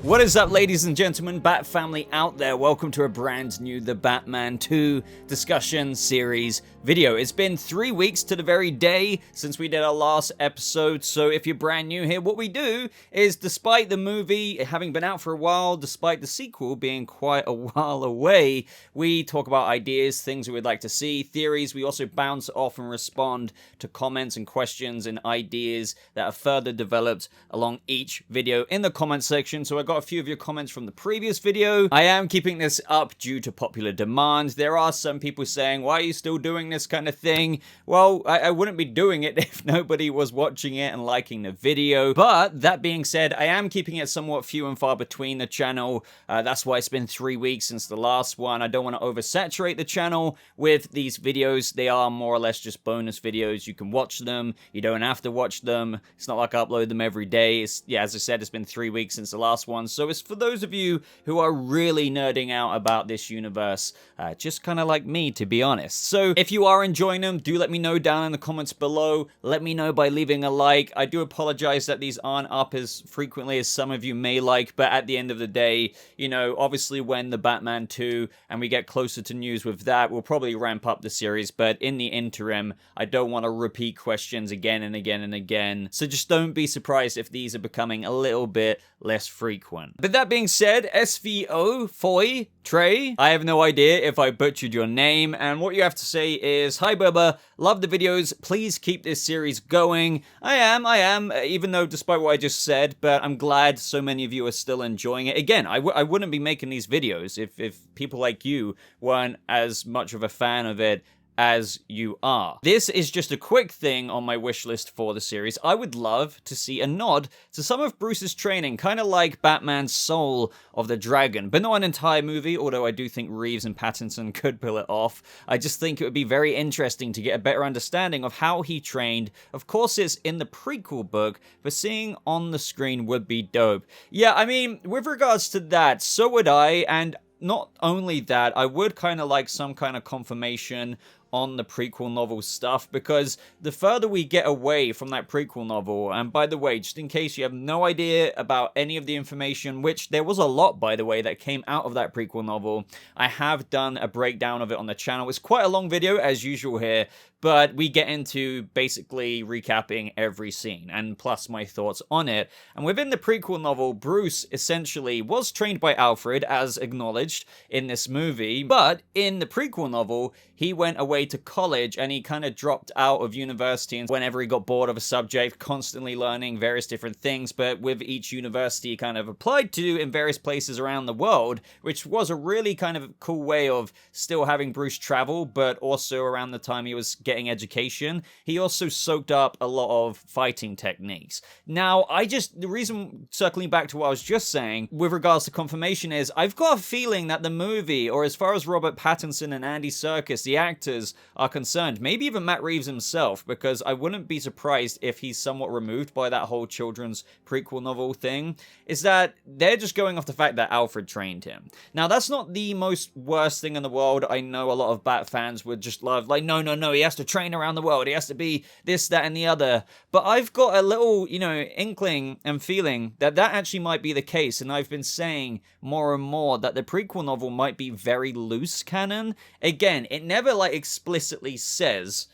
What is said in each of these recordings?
What is up, ladies and gentlemen, Bat family out there? Welcome to a brand new The Batman 2 discussion series video. It's been 3 weeks to the very day since we did our last episode, so if you're brand new here, what we do is, despite the movie having been out for a while, despite the sequel being quite a while away, we talk about ideas, things we would like to see, theories. We also bounce off and respond to comments and questions and ideas that are further developed along each video in the comment section. So I got a few of your comments from the previous video. I am keeping this up due to popular demand. There are some people saying, why are you still doing this kind of thing? Well, I wouldn't be doing it if nobody was watching it and liking the video. But that being said, I am keeping it somewhat few and far between the channel. That's why it's been 3 weeks since the last one. I don't want to oversaturate the channel with these videos. They are more or less just bonus videos. You can watch them. You don't have to watch them. It's not like I upload them every day. Yeah, as I said, it's been 3 weeks since the last one. So it's for those of you who are really nerding out about this universe, just kind of like me, to be honest. So if you are enjoying them, do let me know down in the comments below. Let me know by leaving a like. I do apologize that these aren't up as frequently as some of you may like, but at the end of the day, you know, obviously when the Batman 2 and we get closer to news with that, we'll probably ramp up the series, but in the interim, I don't want to repeat questions again and again and again. So just don't be surprised if these are becoming a little bit less frequent. But that being said, SVO, Foy, Trey, I have no idea if I butchered your name, and what you have to say is, hi Boba, love the videos, please keep this series going. I am, even though despite what I just said, but I'm glad so many of you are still enjoying it. Again, I wouldn't be making these videos if people like you weren't as much of a fan of it as you are. This is just a quick thing on my wish list for the series. I would love to see a nod to some of Bruce's training, kind of like Batman's Soul of the Dragon, but not an entire movie, although I do think Reeves and Pattinson could pull it off. I just think it would be very interesting to get a better understanding of how he trained. Of course, it's in the prequel book, but seeing on the screen would be dope. Yeah, I mean, with regards to that, so would I, and not only that, I would kind of like some kind of confirmation on the prequel novel stuff, because the further we get away from that prequel novel, and by the way, just in case you have no idea about any of the information, which there was a lot, by the way, that came out of that prequel novel, I have done a breakdown of it on the channel. It's quite a long video, as usual here, but we get into basically recapping every scene, and plus my thoughts on it. And within the prequel novel, Bruce essentially was trained by Alfred, as acknowledged in this movie, but in the prequel novel, he went away to college and he kind of dropped out of university, and whenever he got bored of a subject, constantly learning various different things, but with each university he kind of applied to in various places around the world, which was a really kind of cool way of still having Bruce travel, but also around the time he was getting education, he also soaked up a lot of fighting techniques. Now, the reason, circling back to what I was just saying, with regards to confirmation is, I've got a feeling that the movie, or as far as Robert Pattinson and Andy Serkis, the actors, are concerned, maybe even Matt Reeves himself, because I wouldn't be surprised if he's somewhat removed by that whole children's prequel novel thing, is that they're just going off the fact that Alfred trained him. Now, that's not the most worst thing in the world. I know a lot of Bat fans would just love, like, no, he has to train around the world, he has to be this, that, and the other, but I've got a little, inkling and feeling that that actually might be the case, and I've been saying more and more that the prequel novel might be very loose canon. Again, it never, explicitly says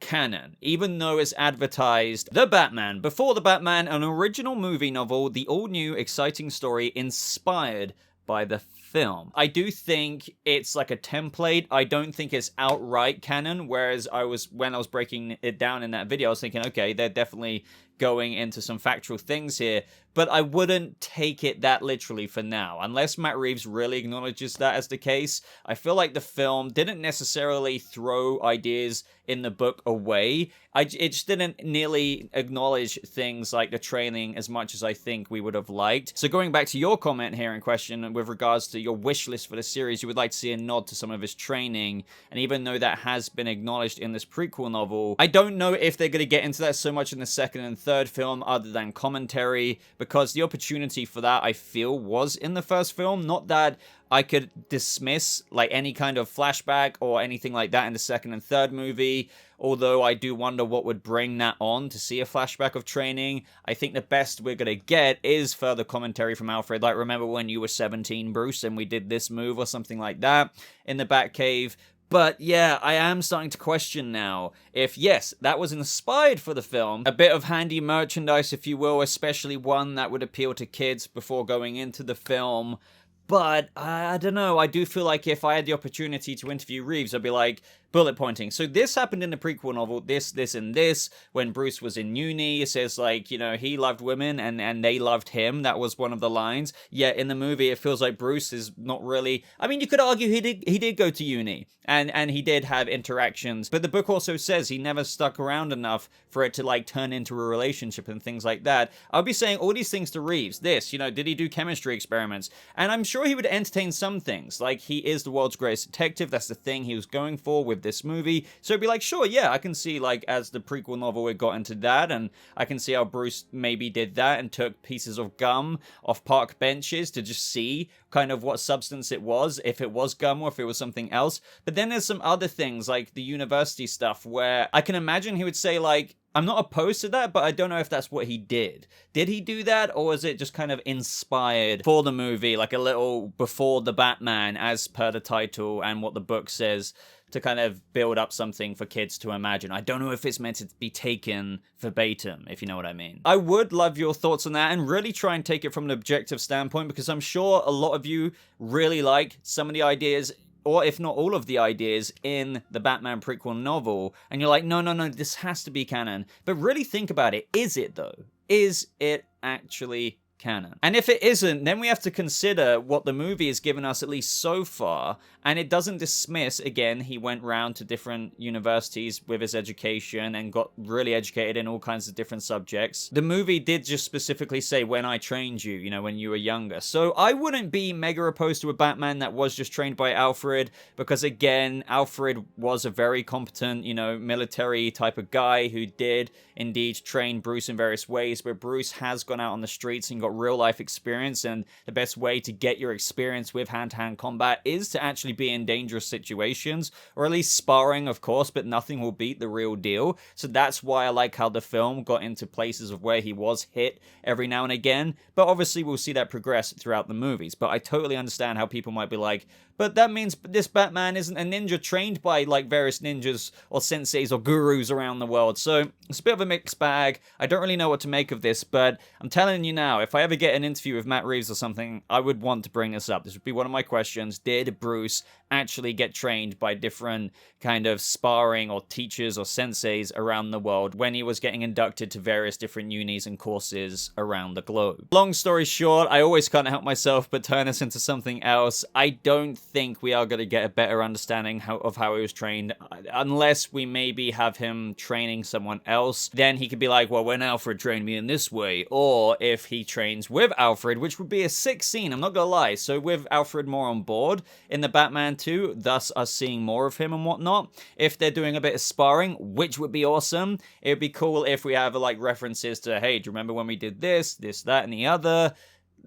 canon, even though it's advertised The Batman, Before the Batman, an original movie novel, the all-new exciting story inspired by the film. I do think it's like a template. I don't think it's outright canon, whereas when I was breaking it down in that video, I was thinking, okay, they're definitely going into some factual things here, but I wouldn't take it that literally for now, unless Matt Reeves really acknowledges that as the case. I feel like the film didn't necessarily throw ideas in the book away. It just didn't nearly acknowledge things like the training as much as I think we would have liked. So going back to your comment here in question with regards to your wish list for the series, you would like to see a nod to some of his training, and even though that has been acknowledged in this prequel novel, I don't know if they're going to get into that so much in the second and third film other than commentary, because the opportunity for that, I feel, was in the first film. Not that I could dismiss like any kind of flashback or anything like that in the second and third movie, although I do wonder what would bring that on to see a flashback of training. I think the best we're going to get is further commentary from Alfred, like remember when you were 17, Bruce, and we did this move or something like that in the Batcave. But yeah, I am starting to question now if, yes, that was inspired for the film, a bit of handy merchandise, if you will, especially one that would appeal to kids before going into the film. But I don't know, I do feel like if I had the opportunity to interview Reeves, I'd be like, bullet pointing. So this happened in the prequel novel, this, and this, when Bruce was in uni. It says, like, you know, he loved women and they loved him. That was one of the lines. Yet in the movie, it feels like Bruce is not really... I mean, you could argue he did go to uni and he did have interactions. But the book also says he never stuck around enough for it to, like, turn into a relationship and things like that. I'll be saying all these things to Reeves. This, you know, did he do chemistry experiments? And I'm sure he would entertain some things. Like, he is the world's greatest detective. That's the thing he was going for with this movie. So it'd be like, sure, yeah, I can see, like, as the prequel novel, it got into that, and I can see how Bruce maybe did that and took pieces of gum off park benches to just see kind of what substance it was, if it was gum or if it was something else. But then there's some other things, like the university stuff, where I can imagine he would say, like, I'm not opposed to that, but I don't know if that's what he did. Did he do that, or is it just kind of inspired for the movie, like a little before the Batman, as per the title and what the book says, to kind of build up something for kids to imagine? I don't know if it's meant to be taken verbatim, if you know what I mean. I would love your thoughts on that, and really try and take it from an objective standpoint, because I'm sure a lot of you really like some of the ideas, or if not all of the ideas in the Batman prequel novel, and you're like, no, this has to be canon. But really think about it. Is it, though? Is it actually canon? And if it isn't, then we have to consider what the movie has given us, at least so far, and it doesn't dismiss, again, he went round to different universities with his education and got really educated in all kinds of different subjects. The movie did just specifically say, when I trained you, you know, when you were younger. So I wouldn't be mega opposed to a Batman that was just trained by Alfred, because again, Alfred was a very competent, you know, military type of guy who did indeed train Bruce in various ways, but Bruce has gone out on the streets and got real life experience, and the best way to get your experience with hand-to-hand combat is to actually be in dangerous situations, or at least sparring, of course, but nothing will beat the real deal. So that's why I like how the film got into places of where he was hit every now and again, but obviously we'll see that progress throughout the movies. But I totally understand how people might be like, but that means this Batman isn't a ninja trained by, like, various ninjas or senseis or gurus around the world. So it's a bit of a mixed bag. I don't really know what to make of this, but I'm telling you now, if I ever get an interview with Matt Reeves or something, I would want to bring this up. This would be one of my questions. Did Bruce actually get trained by different kind of sparring or teachers or senseis around the world when he was getting inducted to various different unis and courses around the globe? Long story short, I always can't help myself but turn this into something else. I don't think we are going to get a better understanding of how he was trained, unless we maybe have him training someone else. Then he could be like, well, when Alfred trained me in this way, or if he trains with Alfred, which would be a sick scene, I'm not gonna lie. So with Alfred more on board in the Batman 2, thus us seeing more of him and whatnot, if they're doing a bit of sparring, which would be awesome. It would be cool if we have like references to, hey, do you remember when we did this, that, and the other?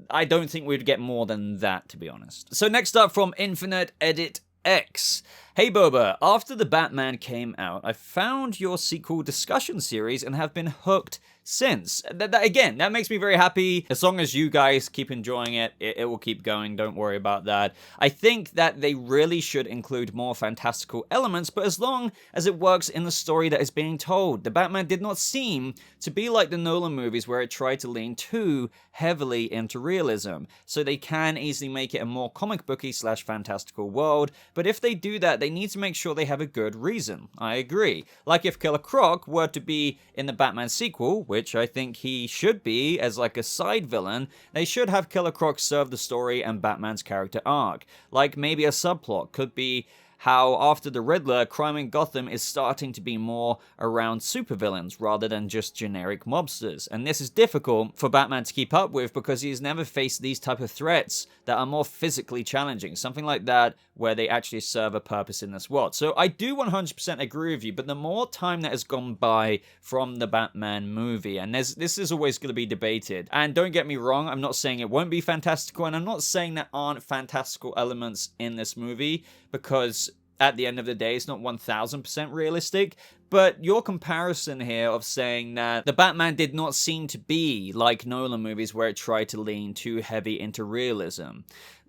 I don't think we'd get more than that, to be honest. So next up from Infinite Edit X. Hey Boba, after The Batman came out, I found your sequel discussion series and have been hooked since. Again, that makes me very happy. As long as you guys keep enjoying it, it will keep going. Don't worry about that. I think that they really should include more fantastical elements, but as long as it works in the story that is being told. The Batman did not seem to be like the Nolan movies, where it tried to lean too heavily into realism. So they can easily make it a more comic booky / fantastical world, but if they do that, they need to make sure they have a good reason. I agree. Like if Killer Croc were to be in the Batman sequel, which I think he should be as like a side villain, they should have Killer Croc serve the story and Batman's character arc. Like maybe a subplot could be how after the Riddler, crime in Gotham is starting to be more around supervillains rather than just generic mobsters. And this is difficult for Batman to keep up with because he's never faced these type of threats that are more physically challenging. Something like that where they actually serve a purpose in this world. So I do 100% agree with you, but the more time that has gone by from the Batman movie, and this is always going to be debated, and don't get me wrong, I'm not saying it won't be fantastical, and I'm not saying there aren't fantastical elements in this movie, because at the end of the day, it's not 1000% realistic. But your comparison here of saying that the Batman did not seem to be like Nolan movies where it tried to lean too heavy into realism.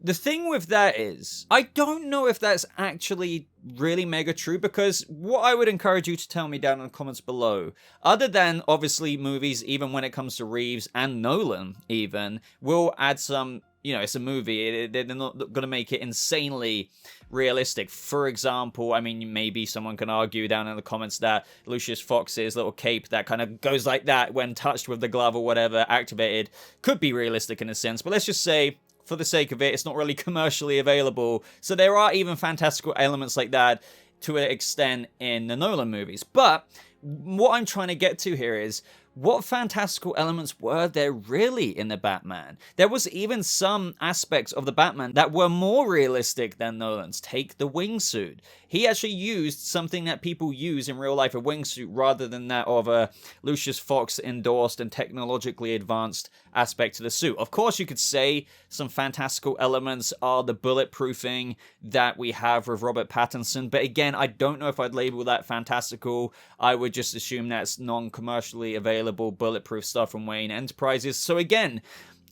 The thing with that is, I don't know if that's actually really mega true, because what I would encourage you to tell me down in the comments below, other than obviously movies, even when it comes to Reeves and Nolan even, will add some, you know, it's a movie, they're not going to make it insanely realistic. For example, I mean, maybe someone can argue down in the comments that Lucius Fox's little cape that kind of goes like that when touched with the glove or whatever, activated, could be realistic in a sense. But let's just say, for the sake of it, it's not really commercially available. So there are even fantastical elements like that to an extent in the Nolan movies. But what I'm trying to get to here is, what fantastical elements were there really in the Batman? There was even some aspects of the Batman that were more realistic than Nolan's. Take the wingsuit. He actually used something that people use in real life, a wingsuit, rather than that of a Lucius Fox endorsed and technologically advanced aspect to the suit. Of course, you could say some fantastical elements are the bulletproofing that we have with Robert Pattinson, but again, I don't know if I'd label that fantastical. I would just assume that's non-commercially available bulletproof stuff from Wayne Enterprises. So again,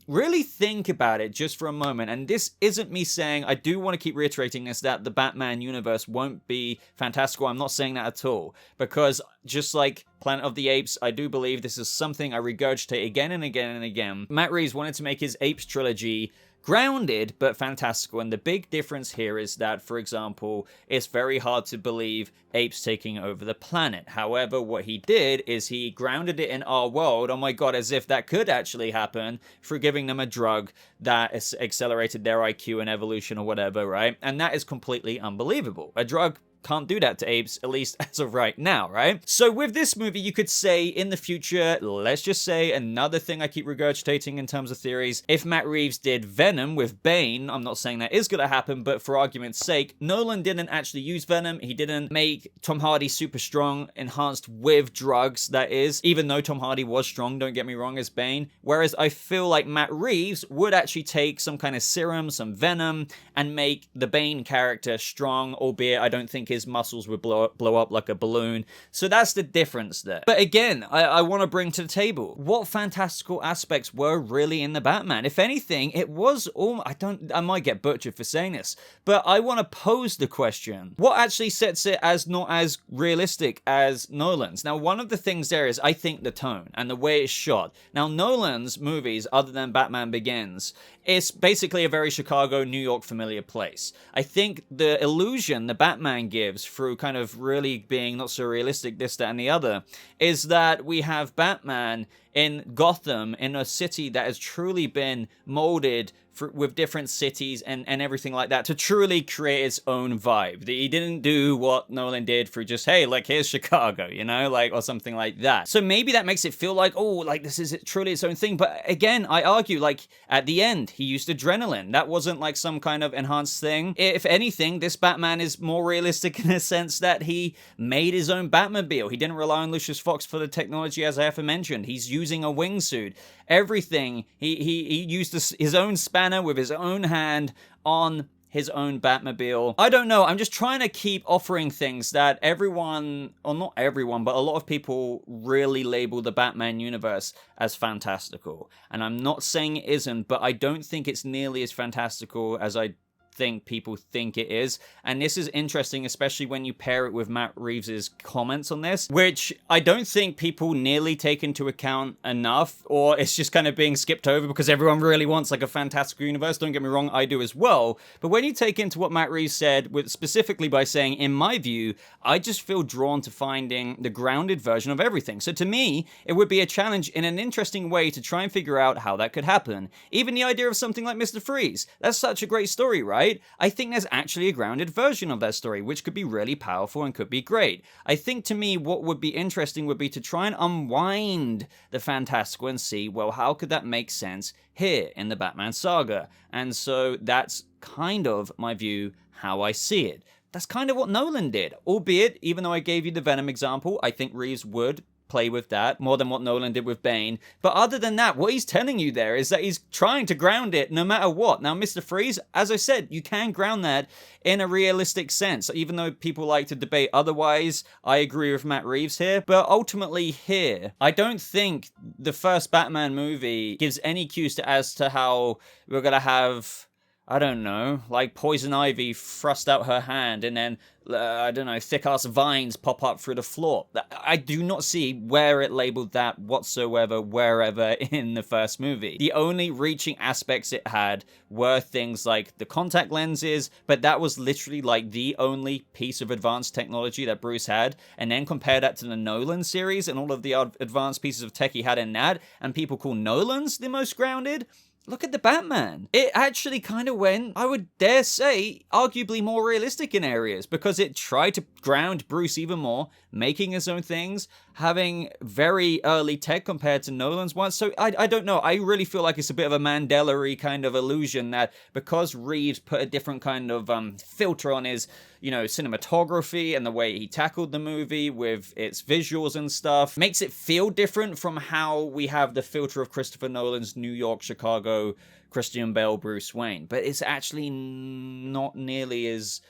really think about it just for a moment. And this isn't me saying, I do want to keep reiterating this, that the Batman universe won't be fantastical. I'm not saying that at all. Because just like Planet of the Apes, I do believe this is something I regurgitate again and again and again. Matt Reeves wanted to make his Apes trilogy grounded but fantastical, and the big difference here is that, for example, it's very hard to believe apes taking over the planet. However, what he did is he grounded it in our world, oh my god, as if that could actually happen, through giving them a drug that has accelerated their IQ and evolution or whatever, right? And that is completely unbelievable. A drug can't do that to apes, at least as of right now, right? So with this movie, you could say in the future, let's just say another thing I keep regurgitating in terms of theories, if Matt Reeves did Venom with Bane, I'm not saying that is going to happen, but for argument's sake, Nolan didn't actually use Venom. He didn't make Tom Hardy super strong, enhanced with drugs, that is, even though Tom Hardy was strong, don't get me wrong, as Bane. Whereas I feel like Matt Reeves would actually take some kind of serum, some venom, and make the Bane character strong, albeit I don't think his muscles would blow up like a balloon. So that's the difference there. But again, I want to bring to the table, what fantastical aspects were really in the Batman? If anything, it was all, I might get butchered for saying this, but I want to pose the question, what actually sets it as not as realistic as Nolan's? Now, one of the things there is, I think, the tone and the way it's shot. Now, Nolan's movies, other than Batman Begins, it's basically a very Chicago, New York familiar place. I think the illusion the Batman gives through kind of really being not so realistic, this, that, and the other, is that we have Batman in Gotham, in a city that has truly been molded with different cities and everything like that to truly create its own vibe. He didn't do what Nolan did through just, hey, like, here's Chicago, you know, like, or something like that. So maybe that makes it feel like, oh, like, this is truly its own thing. But again, I argue, like, at the end, he used adrenaline. That wasn't like some kind of enhanced thing. If anything, this Batman is more realistic in a sense that he made his own Batmobile. He didn't rely on Lucius Fox for the technology, as I aforementioned. He's using a wingsuit. Everything, he used his own spanner with his own hand on his own Batmobile. I don't know, I'm just trying to keep offering things that everyone, or not everyone, but a lot of people really label the Batman universe as fantastical. And I'm not saying it isn't, but I don't think it's nearly as fantastical as I think people think it is. And this is interesting, especially when you pair it with Matt Reeves's comments on this, which I don't think people nearly take into account enough, or it's just kind of being skipped over because everyone really wants like a fantastical universe. Don't get me wrong, I do as well. But when you take into what Matt Reeves said, with specifically by saying, in my view, I just feel drawn to finding the grounded version of everything. So to me, it would be a challenge in an interesting way to try and figure out how that could happen. Even the idea of something like Mr. Freeze. That's such a great story, right? right? I think there's actually a grounded version of that story, which could be really powerful and could be great. I think to me, what would be interesting would be to try and unwind the fantastical and see, well, how could that make sense here in the Batman saga? And so that's kind of my view, how I see it. That's kind of what Nolan did, albeit, even though I gave you the Venom example, I think Reeves would play with that more than what Nolan did with Bane. But other than that, what he's telling you there is that he's trying to ground it no matter what. Now, Mr. Freeze, as I said, you can ground that in a realistic sense. Even though people like to debate otherwise, I agree with Matt Reeves here. But ultimately here, I don't think the first Batman movie gives any cues as to how we're going to have, I don't know, like Poison Ivy thrust out her hand and then, I don't know, thick-ass vines pop up through the floor. I do not see where it labeled that whatsoever, wherever in the first movie. The only reaching aspects it had were things like the contact lenses, but that was literally like the only piece of advanced technology that Bruce had. And then compare that to the Nolan series and all of the advanced pieces of tech he had in that, and people call Nolan's the most grounded. Look at the Batman. It actually kind of went, I would dare say, arguably more realistic in areas, because it tried to ground Bruce even more, making his own things, having very early tech compared to Nolan's one. So I don't know. I really feel like it's a bit of a Mandela-y kind of illusion that because Reeves put a different kind of filter on his, cinematography and the way he tackled the movie with its visuals and stuff, makes it feel different from how we have the filter of Christopher Nolan's New York, Chicago, Christian Bale, Bruce Wayne. But it's actually not nearly as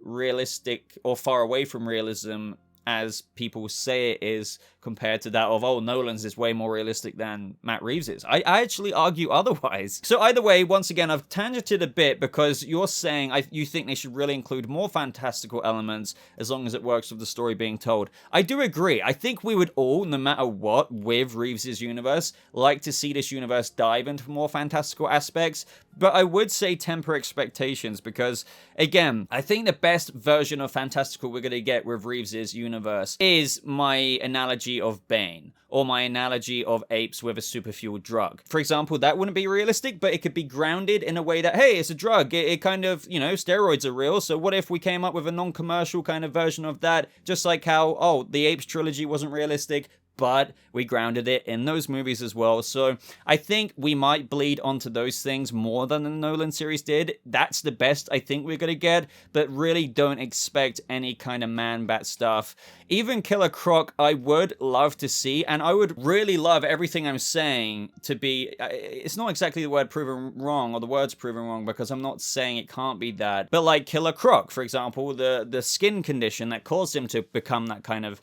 realistic or far away from realism as people say it is, compared to that of, Nolan's is way more realistic than Matt Reeves is. I actually argue otherwise. So either way, once again, I've tangented a bit because you're saying you think they should really include more fantastical elements as long as it works with the story being told. I do agree. I think we would all, no matter what, with Reeves' universe, like to see this universe dive into more fantastical aspects, but I would say temper expectations because, again, I think the best version of fantastical we're going to get with Reeves' universe is my analogy of Bane, or my analogy of apes with a superfuel drug. For example, that wouldn't be realistic, but it could be grounded in a way that, hey, it's a drug. It kind of, steroids are real, so what if we came up with a non-commercial kind of version of that, just like how, the Apes trilogy wasn't realistic, but we grounded it in those movies as well. So I think we might bleed onto those things more than the Nolan series did. That's the best I think we're going to get, but really don't expect any kind of Man-Bat stuff. Even Killer Croc, I would love to see, and I would really love everything I'm saying to be, it's not exactly the word proven wrong, or the words proven wrong, because I'm not saying it can't be that, but like Killer Croc, for example, the skin condition that caused him to become that kind of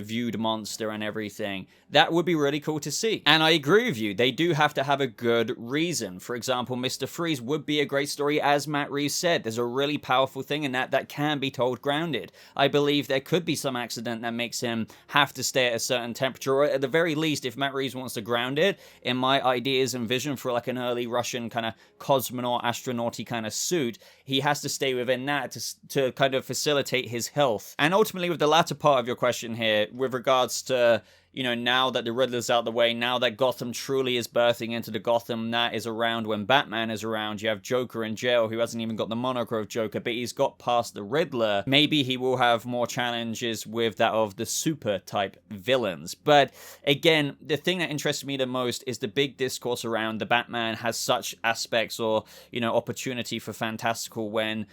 viewed monster and everything. That would be really cool to see. And I agree with you. They do have to have a good reason. For example, Mr. Freeze would be a great story, as Matt Reeves said. There's a really powerful thing in that can be told grounded. I believe there could be some accident that makes him have to stay at a certain temperature, or at the very least, if Matt Reeves wants to ground it, in my ideas and vision for like an early Russian kind of cosmonaut, astronauty kind of suit, he has to stay within that to kind of facilitate his health. And ultimately, with the latter part of your question here, with regards to, now that the Riddler's out the way, now that Gotham truly is birthing into the Gotham that is around when Batman is around, you have Joker in jail who hasn't even got the moniker of Joker, but he's got past the Riddler. Maybe he will have more challenges with that of the super type villains. But again, the thing that interests me the most is the big discourse around the Batman has such aspects or, opportunity for fantastical when,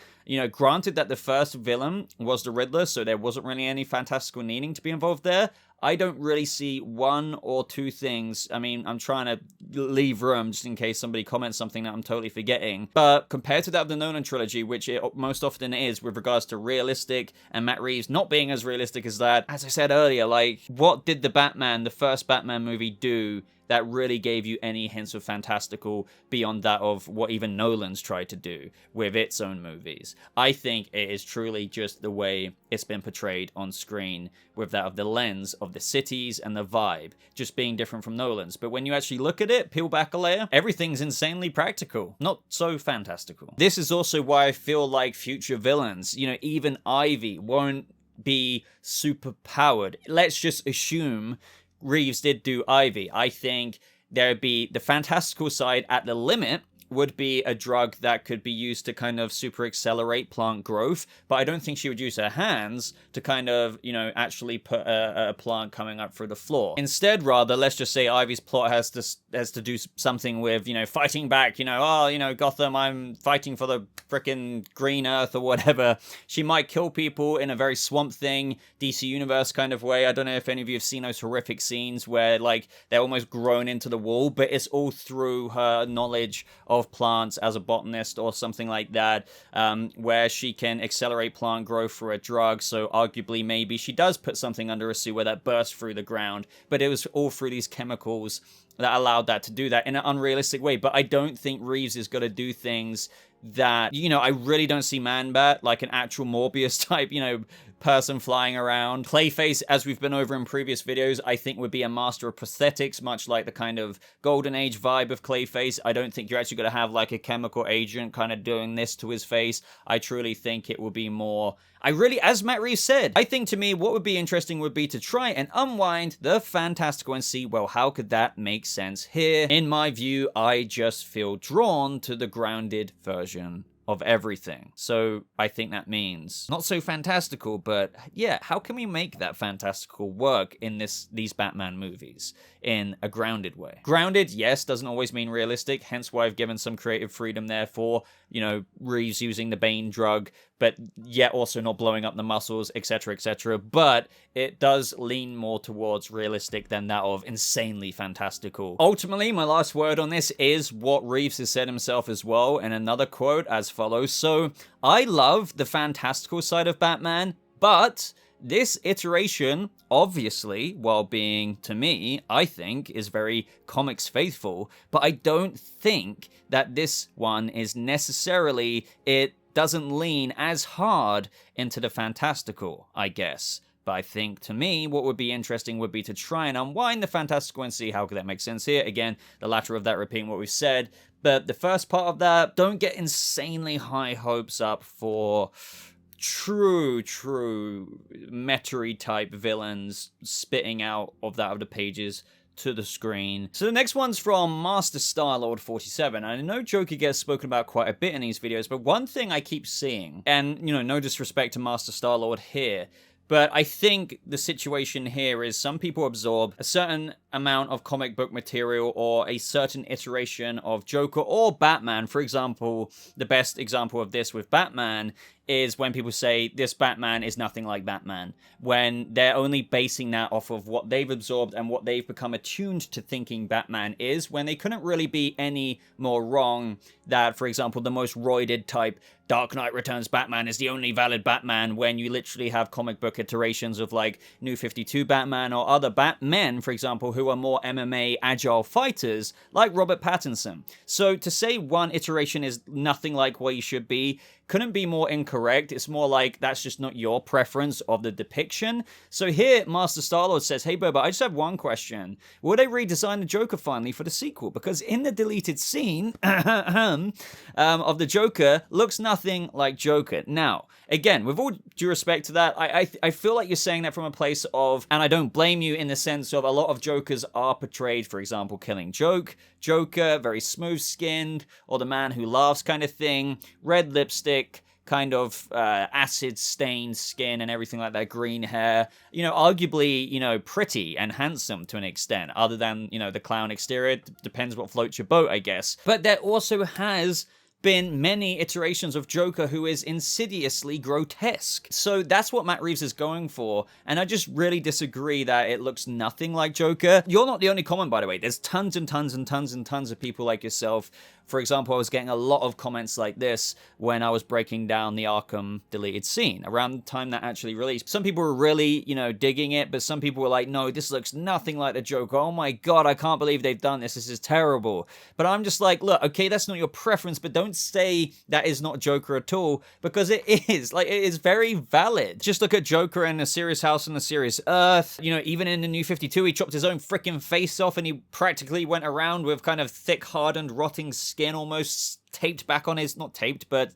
granted that the first villain was the Riddler, so there wasn't really any fantastical needing to be involved there. I don't really see one or two things. I mean, I'm trying to leave room just in case somebody comments something that I'm totally forgetting. But compared to that of the Nolan trilogy, which it most often is with regards to realistic, and Matt Reeves not being as realistic as that, as I said earlier, like, what did the first Batman movie do that really gave you any hints of fantastical beyond that of what even Nolan's tried to do with its own movies? I think it is truly just the way it's been portrayed on screen, with that of the lens of the cities and the vibe just being different from Nolan's. But when you actually look at it, peel back a layer, everything's insanely practical, not so fantastical. This is also why I feel like future villains, even Ivy won't be super powered. Let's just assume Reeves did do Ivy. I think there'd be the fantastical side at the limit would be a drug that could be used to kind of super accelerate plant growth, but I don't think she would use her hands to kind of, actually put a plant coming up through the floor. Instead, rather, let's just say Ivy's plot has to do something with, fighting back, Gotham, I'm fighting for the frickin' Green Earth or whatever. She might kill people in a very Swamp Thing, DC Universe kind of way. I don't know if any of you have seen those horrific scenes where, like, they're almost grown into the wall, but it's all through her knowledge of plants as a botanist or something like that, where she can accelerate plant growth through a drug. So arguably, maybe she does put something under a sewer that bursts through the ground, but it was all through these chemicals that allowed that to do that in an unrealistic way. But I don't think Reeves is going to do things that, I really don't see Man-Bat, like an actual Morbius type, person flying around. Clayface, as we've been over in previous videos, I think would be a master of prosthetics, much like the kind of Golden Age vibe of Clayface. I don't think you're actually going to have like a chemical agent kind of doing this to his face. I truly think it will be more... as Matt Reeves said, I think to me what would be interesting would be to try and unwind the fantastical and see, well, how could that make sense here? In my view, I just feel drawn to the grounded version of everything. So I think that means not so fantastical, but yeah, how can we make that fantastical work in these Batman movies in a grounded way? Grounded, yes, doesn't always mean realistic, hence why I've given some creative freedom there for, Reeves using the Bane drug, but yet also not blowing up the muscles, etc., etc. But it does lean more towards realistic than that of insanely fantastical. Ultimately, my last word on this is what Reeves has said himself as well, in another quote as follows. So, I love the fantastical side of Batman, but this iteration, obviously, while being, to me, I think, is very comics faithful, but I don't think that this one is necessarily, it doesn't lean as hard into the fantastical, I guess. But I think, to me, what would be interesting would be to try and unwind the fantastical and see how could that make sense here. Again, the latter of that repeating what we've said. But the first part of that, don't get insanely high hopes up for true meta-y type villains spitting out of the pages to the screen. So the next one's from Master Star-Lord 47. I know Joker gets spoken about quite a bit in these videos, but one thing I keep seeing, and no disrespect to Master Star-Lord here, but I think the situation here is some people absorb a certain amount of comic book material or a certain iteration of Joker or Batman. For example, the best example of this with Batman is when people say this Batman is nothing like Batman, when they're only basing that off of what they've absorbed and what they've become attuned to thinking Batman is, when they couldn't really be any more wrong that, for example, the most roided type Dark Knight Returns Batman is the only valid Batman, when you literally have comic book iterations of like New 52 Batman or other Batmen, for example, who are more MMA agile fighters like Robert Pattinson. So to say one iteration is nothing like what you should be couldn't be more incorrect. It's more like that's just not your preference of the depiction. So here, Master Star-Lord says, hey Boba, I just have one question. Will they redesign the Joker finally for the sequel? Because in the deleted scene of the Joker, looks nothing like Joker. Now, again, with all due respect to that, I feel like you're saying that from a place of, and I don't blame you in the sense of a lot of Jokers are portrayed, for example, Killing Joker, very smooth-skinned, or the man who laughs kind of thing, red lipstick, kind of acid-stained skin and everything like that, green hair, arguably, pretty and handsome to an extent, other than, the clown exterior. Depends what floats your boat, I guess. But there also has been many iterations of Joker who is insidiously grotesque. So that's what Matt Reeves is going for, and I just really disagree that it looks nothing like Joker. You're not the only comment, by the way. There's tons and tons and tons and tons of people like yourself. For example, I was getting a lot of comments like this when I was breaking down the Arkham deleted scene around the time that actually released. Some people were really, digging it, but some people were like, no, this looks nothing like the Joker. Oh my God, I can't believe they've done this. This is terrible. But I'm just like, look, okay, that's not your preference, but don't say that is not Joker at all, because it is. Like, it is very valid. Just look at Joker in A Serious House on a Serious Earth. Even in the New 52, he chopped his own freaking face off and he practically went around with kind of thick, hardened, rotting skin skin almost taped back on his, not taped, but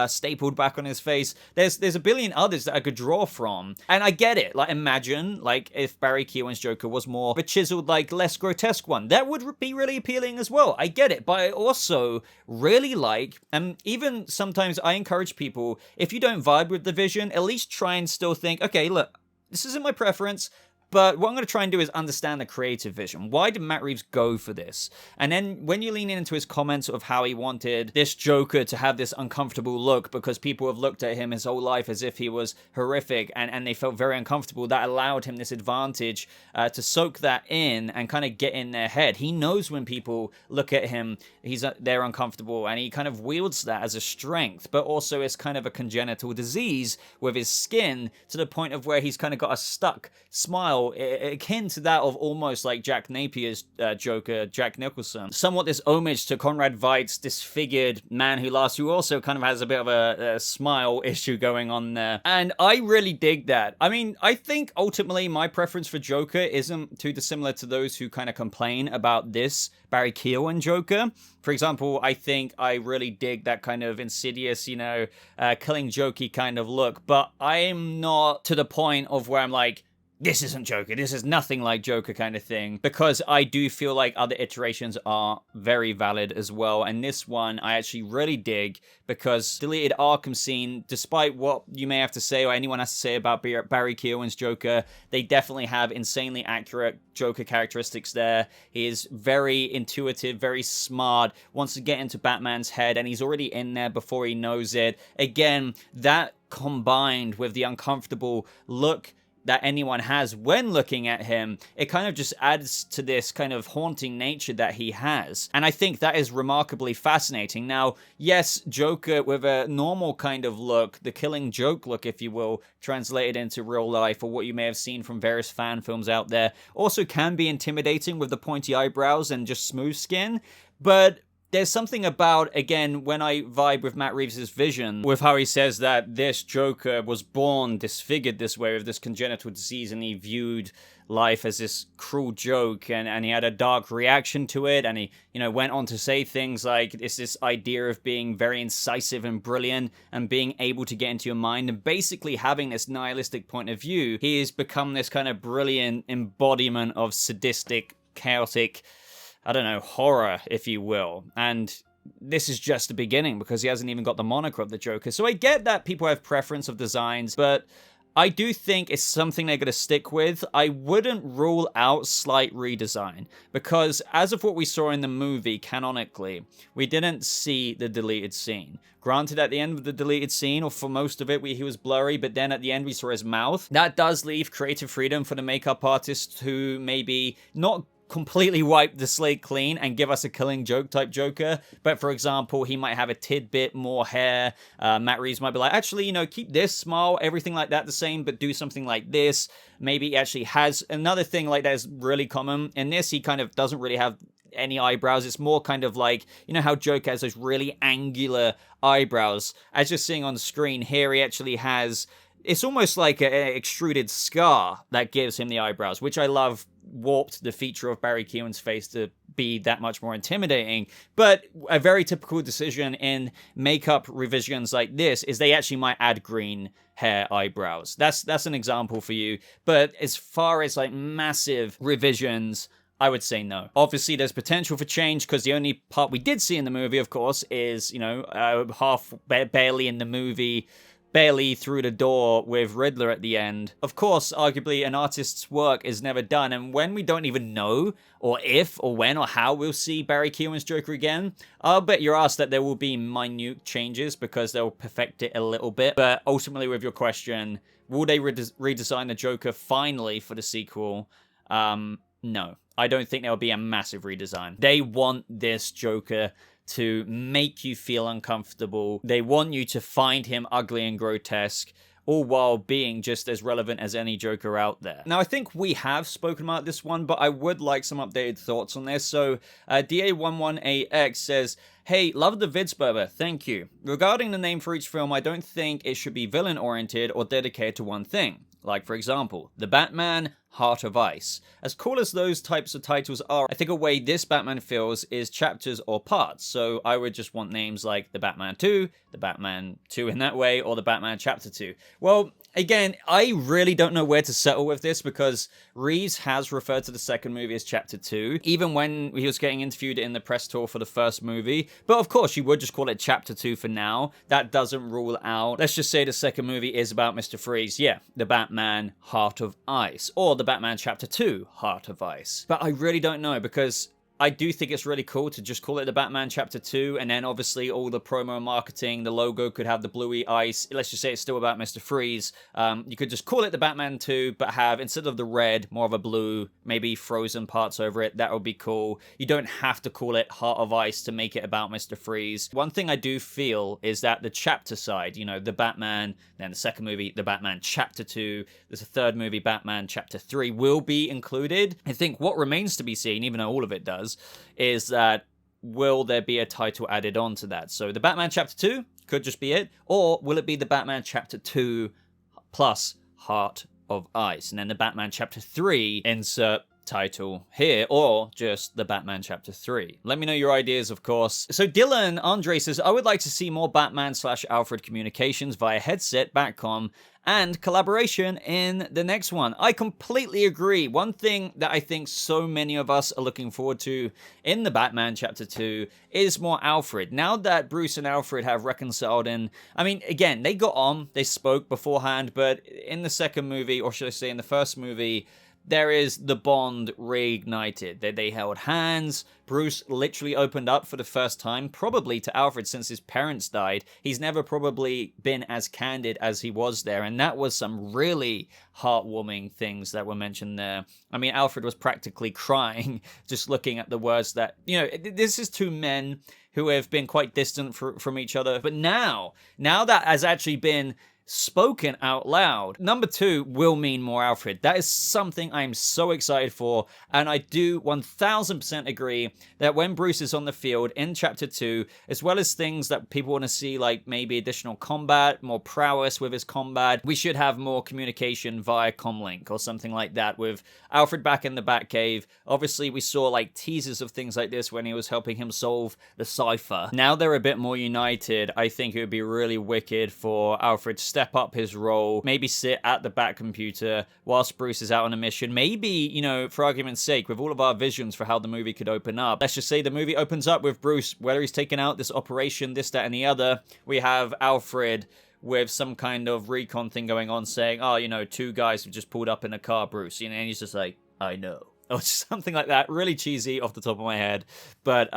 stapled back on his face. There's a billion others that I could draw from. And I get it. Like, imagine, like, if Barry Keoghan's Joker was more of a chiseled, like, less grotesque one. That would be really appealing as well. I get it. But I also really like, and even sometimes I encourage people, if you don't vibe with the vision, at least try and still think, okay, look, this isn't my preference, but what I'm going to try and do is understand the creative vision. Why did Matt Reeves go for this? And then when you lean into his comments of how he wanted this Joker to have this uncomfortable look because people have looked at him his whole life as if he was horrific and they felt very uncomfortable, that allowed him this advantage to soak that in and kind of get in their head. He knows when people look at him, they're uncomfortable, and he kind of wields that as a strength, but also as kind of a congenital disease with his skin to the point of where he's kind of got a stuck smile akin to that of almost like Jack Napier's Joker, Jack Nicholson. Somewhat this homage to Conrad Veidt's disfigured Man Who Laughs, who also kind of has a bit of a smile issue going on there. And I really dig that. I mean, I think ultimately my preference for Joker isn't too dissimilar to those who kind of complain about this Barry Keoghan Joker. For example, I think I really dig that kind of insidious, killing jokey kind of look, but I'm not to the point of where I'm like, this isn't Joker, this is nothing like Joker kind of thing, because I do feel like other iterations are very valid as well, and this one I actually really dig, because deleted Arkham scene, despite what you may have to say or anyone has to say about Barry Keoghan's Joker, they definitely have insanely accurate Joker characteristics there. He is very intuitive, very smart, wants to get into Batman's head, and he's already in there before he knows it. Again, that combined with the uncomfortable look that anyone has when looking at him, it kind of just adds to this kind of haunting nature that he has. And I think that is remarkably fascinating. Now, yes, Joker with a normal kind of look, the killing joke look, if you will, translated into real life, or what you may have seen from various fan films out there, also can be intimidating with the pointy eyebrows and just smooth skin. But there's something about, again, when I vibe with Matt Reeves' vision, with how he says that this Joker was born disfigured this way with this congenital disease, and he viewed life as this cruel joke, and he had a dark reaction to it, and he, went on to say things like, it's this idea of being very incisive and brilliant, and being able to get into your mind, and basically having this nihilistic point of view. He has become this kind of brilliant embodiment of sadistic, chaotic, horror, if you will. And this is just the beginning, because he hasn't even got the moniker of the Joker. So I get that people have preference of designs, but I do think it's something they're going to stick with. I wouldn't rule out slight redesign, because as of what we saw in the movie, canonically, we didn't see the deleted scene. Granted, at the end of the deleted scene, or for most of it, he was blurry, but then at the end we saw his mouth. That does leave creative freedom for the makeup artist to maybe not completely wipe the slate clean and give us a killing joke type Joker, but for example, he might have a tidbit more hair. Matt Reeves might be like, actually, keep this smile, everything like that the same, but do something like this. Maybe he actually has another thing like that is really common. In this, he kind of doesn't really have any eyebrows. It's more kind of like, how Joker has those really angular eyebrows. As you're seeing on the screen here, he actually has, it's almost like an extruded scar that gives him the eyebrows, which I love. Warped the feature of Barry Keoghan's face to be that much more intimidating. But a very typical decision in makeup revisions like this is they actually might add green hair eyebrows. That's an example for you. But as far as like massive revisions, I would say no. Obviously, there's potential for change, because the only part we did see in the movie, of course, is, barely in the movie, barely through the door with Riddler at the end. Of course, arguably, an artist's work is never done, and when we don't even know, or if, or when, or how we'll see Barry Keoghan's Joker again, I'll bet your ass that there will be minute changes, because they'll perfect it a little bit. But ultimately, with your question, will they redesign the Joker finally for the sequel? No. I don't think there'll be a massive redesign. They want this Joker to make you feel uncomfortable. They want you to find him ugly and grotesque, all while being just as relevant as any Joker out there. Now, I think we have spoken about this one, but I would like some updated thoughts on this. So, DA11AX says, hey, love the vids, Boba. Thank you. Regarding the name for each film, I don't think it should be villain-oriented or dedicated to one thing. Like, for example, The Batman, Heart of Ice. As cool as those types of titles are, I think a way this Batman feels is chapters or parts. So I would just want names like The Batman 2, The Batman 2 in that way, or The Batman Chapter 2. Well, again, I really don't know where to settle with this because Reeves has referred to the second movie as Chapter 2, even when he was getting interviewed in the press tour for the first movie. But of course, you would just call it Chapter 2 for now. That doesn't rule out. Let's just say the second movie is about Mr. Freeze. Yeah, The Batman, Heart of Ice, or The Batman Chapter 2, Heart of Ice. But I really don't know because I do think it's really cool to just call it The Batman Chapter 2, and then obviously all the promo marketing, the logo could have the bluey ice. Let's just say it's still about Mr. Freeze. You could just call it The Batman 2, but have, instead of the red, more of a blue, maybe frozen parts over it. That would be cool. You don't have to call it Heart of Ice to make it about Mr. Freeze. One thing I do feel is that the chapter side, you know, The Batman, then the second movie, The Batman Chapter 2, there's a third movie, Batman Chapter 3, will be included. I think what remains to be seen, even though all of it does, is that will there be a title added on to that? So the Batman Chapter 2 could just be it, or will it be the Batman Chapter 2 plus Heart of Ice, and then the Batman Chapter 3 insert title here, or just the Batman Chapter 3. Let me know your ideas, of course. So Dylan Andre says, I would like to see more Batman/Alfred communications via headset, Batcom, and collaboration in the next one. I completely agree. One thing that I think so many of us are looking forward to in the Batman Chapter 2 is more Alfred. Now that Bruce and Alfred have reconciled, and I mean, again, they got on, they spoke beforehand, but in the second movie, or should I say in the first movie, there is the bond reignited. They held hands. Bruce literally opened up for the first time, probably to Alfred since his parents died. He's never probably been as candid as he was there, and that was some really heartwarming things that were mentioned there. I mean, Alfred was practically crying just looking at the words that, you know, this is two men who have been quite distant from each other, but now that has actually been spoken out loud, number 2 will mean more Alfred. That is something I'm so excited for, and I do 1000% agree that when Bruce is on the field in Chapter 2, as well as things that people want to see, like maybe additional combat, more prowess with his combat, we should have more communication via comlink or something like that with Alfred back in the Batcave. Obviously, we saw like teasers of things like this when he was helping him solve the cipher. Now they're a bit more united. I think it would be really wicked for Alfred to step up his role, maybe sit at the Bat computer whilst Bruce is out on a mission. Maybe, you know, for argument's sake, with all of our visions for how the movie could open up, let's just say the movie opens up with Bruce, whether he's taken out this operation, this, that, and the other, we have Alfred with some kind of recon thing going on saying, oh, you know, 2 guys have just pulled up in a car, Bruce, you know, and he's just like, I know. Or something like that. Really cheesy off the top of my head. But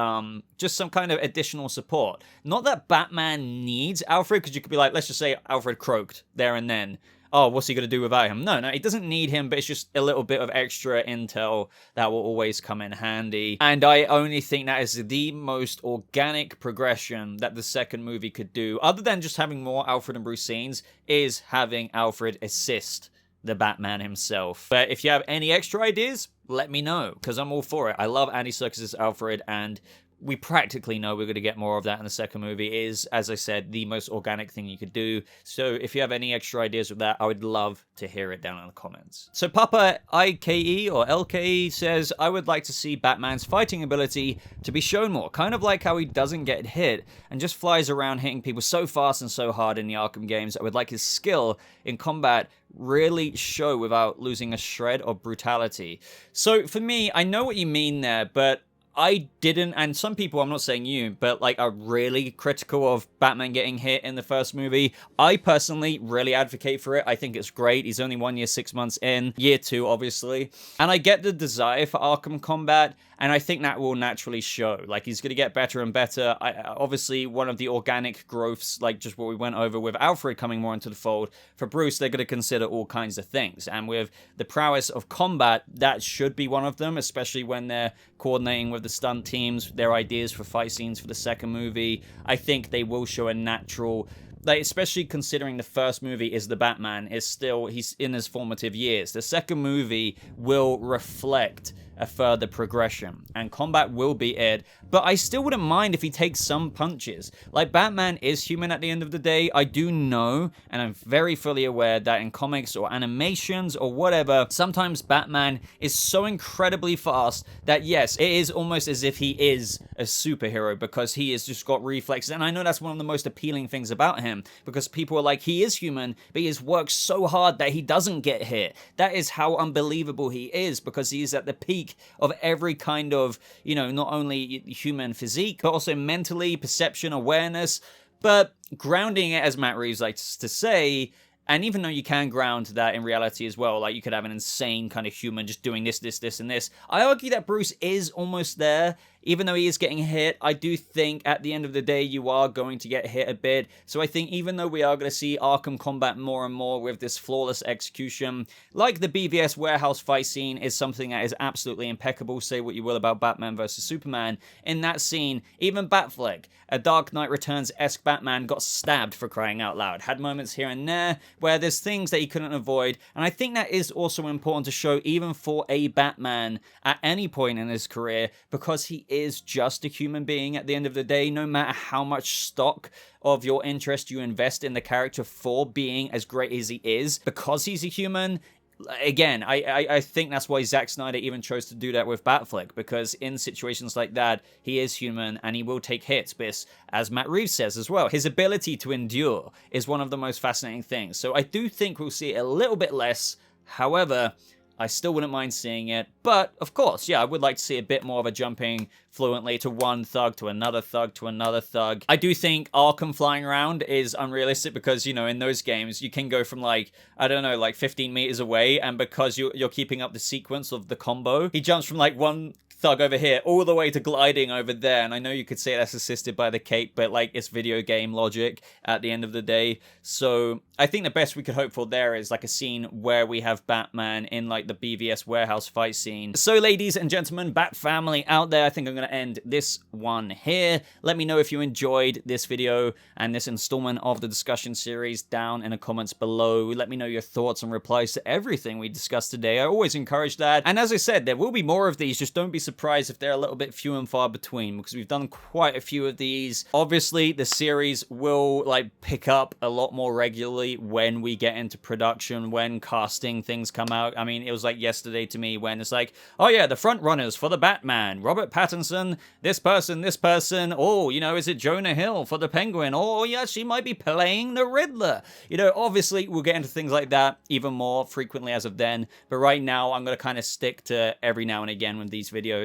just some kind of additional support. Not that Batman needs Alfred, because you could be like, let's just say Alfred croaked there and then. Oh, what's he going to do without him? No, he doesn't need him, but it's just a little bit of extra intel that will always come in handy. And I only think that is the most organic progression that the second movie could do, other than just having more Alfred and Bruce scenes, is having Alfred assist the Batman himself. But if you have any extra ideas, let me know, because I'm all for it. I love Andy Serkis' Alfred, and we practically know we're going to get more of that in the second movie. It is, as I said, the most organic thing you could do. So if you have any extra ideas with that, I would love to hear it down in the comments. So Papa IKE or LKE says, I would like to see Batman's fighting ability to be shown more, kind of like how he doesn't get hit and just flies around hitting people so fast and so hard in the Arkham games. I would like his skill in combat really show without losing a shred of brutality. So for me, I know what you mean there, but I didn't, and some people, I'm not saying you, but like are really critical of Batman getting hit in the first movie. I personally really advocate for it. I think it's great. He's only 1 year, 6 months in. Year 2, obviously. And I get the desire for Arkham Combat, and I think that will naturally show. Like, he's going to get better and better. Obviously, one of the organic growths, like just what we went over with Alfred coming more into the fold, for Bruce, they're going to consider all kinds of things. And with the prowess of combat, that should be one of them, especially when they're coordinating with the stunt teams, their ideas for fight scenes for the second movie. I think they will show a natural, like, especially considering the first movie is the Batman, is still, he's in his formative years. The second movie will reflect a further progression, and combat will be it. But I still wouldn't mind if he takes some punches. Like, Batman is human at the end of the day. I do know, and I'm very fully aware that in comics or animations or whatever, sometimes Batman is so incredibly fast that yes, it is almost as if he is a superhero because he has just got reflexes. And I know that's one of the most appealing things about him, because people are like, he is human, but he has worked so hard that he doesn't get hit. That is how unbelievable he is, because he is at the peak of every kind of, you know, not only human physique, but also mentally, perception, awareness, but grounding it, as Matt Reeves likes to say. And even though you can ground that in reality as well, like you could have an insane kind of human just doing this, and this, I argue that Bruce is almost there. Even though he is getting hit, I do think at the end of the day, you are going to get hit a bit. So I think even though we are going to see Arkham Combat more and more with this flawless execution, like the BVS warehouse fight scene is something that is absolutely impeccable. Say what you will about Batman versus Superman. In that scene, even Batfleck, a Dark Knight Returns-esque Batman, got stabbed, for crying out loud. Had moments here and there where there's things that he couldn't avoid. And I think that is also important to show even for a Batman at any point in his career, because he is just a human being at the end of the day, no matter how much stock of your interest you invest in the character for being as great as he is, because he's a human. Again, I think that's why Zack Snyder even chose to do that with Batfleck, because in situations like that, he is human and he will take hits. But as Matt Reeves says as well, his ability to endure is one of the most fascinating things. So I do think we'll see it a little bit less. However, I still wouldn't mind seeing it. But, of course, yeah, I would like to see a bit more of a jumping fluently to one thug, to another thug, to another thug. I do think Arkham flying around is unrealistic because, you know, in those games, you can go from, like, I don't know, like 15 meters away, and because you're keeping up the sequence of the combo, he jumps from, like, one thug over here all the way to gliding over there. And I know you could say that's assisted by the cape, but like, it's video game logic at the end of the day. So I think the best we could hope for there is like a scene where we have Batman in like the BVS warehouse fight scene. So ladies and gentlemen, Bat family out there, I think I'm going to end this one here. Let me know if you enjoyed this video and this installment of the discussion series down in the comments below. Let me know your thoughts and replies to everything we discussed today. I always encourage that. And as I said, there will be more of these. Just don't be surprised if they're a little bit few and far between, because we've done quite a few of these. Obviously, the series will like pick up a lot more regularly when we get into production, when casting things come out. I mean, it was like yesterday to me when it's like, oh yeah, the front runners for the Batman, Robert Pattinson, this person, oh, you know, is it Jonah Hill for the Penguin? Oh yeah, she might be playing the Riddler. You know, obviously we'll get into things like that even more frequently as of then, but right now I'm going to kind of stick to every now and again with these videos.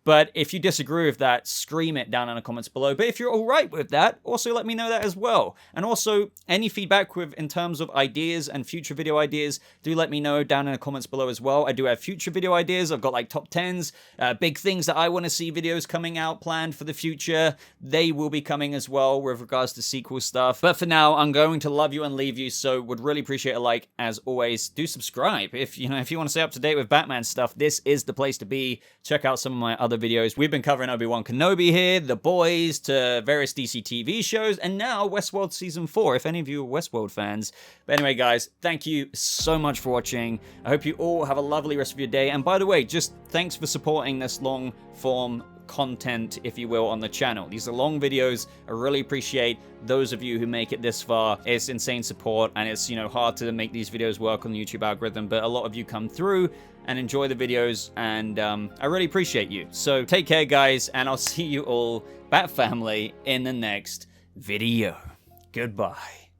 But if you disagree with that, scream it down in the comments below. But if you're all right with that, also let me know that as well. And also, any feedback in terms of ideas and future video ideas, do let me know down in the comments below as well. I do have future video ideas. I've got like top 10s, big things that I want to see videos coming out planned for the future. They will be coming as well with regards to sequel stuff. But for now, I'm going to love you and leave you. So would really appreciate a like. As always, do subscribe. If you want to stay up to date with Batman stuff, this is the place to be. Check out some of my other videos. We've been covering Obi-Wan Kenobi here, The Boys, to various DC TV shows, and now Westworld Season 4, if any of you are Westworld fans. But anyway, guys, thank you so much for watching. I hope you all have a lovely rest of your day. And by the way, just thanks for supporting this long-form content, if you will, on the channel. These are long videos. I really appreciate those of you who make it this far. It's insane support, and it's, you know, hard to make these videos work on the YouTube algorithm, but a lot of you come through and enjoy the videos, and I really appreciate you. So take care, guys, and I'll see you all, Bat family, in the next video. Goodbye.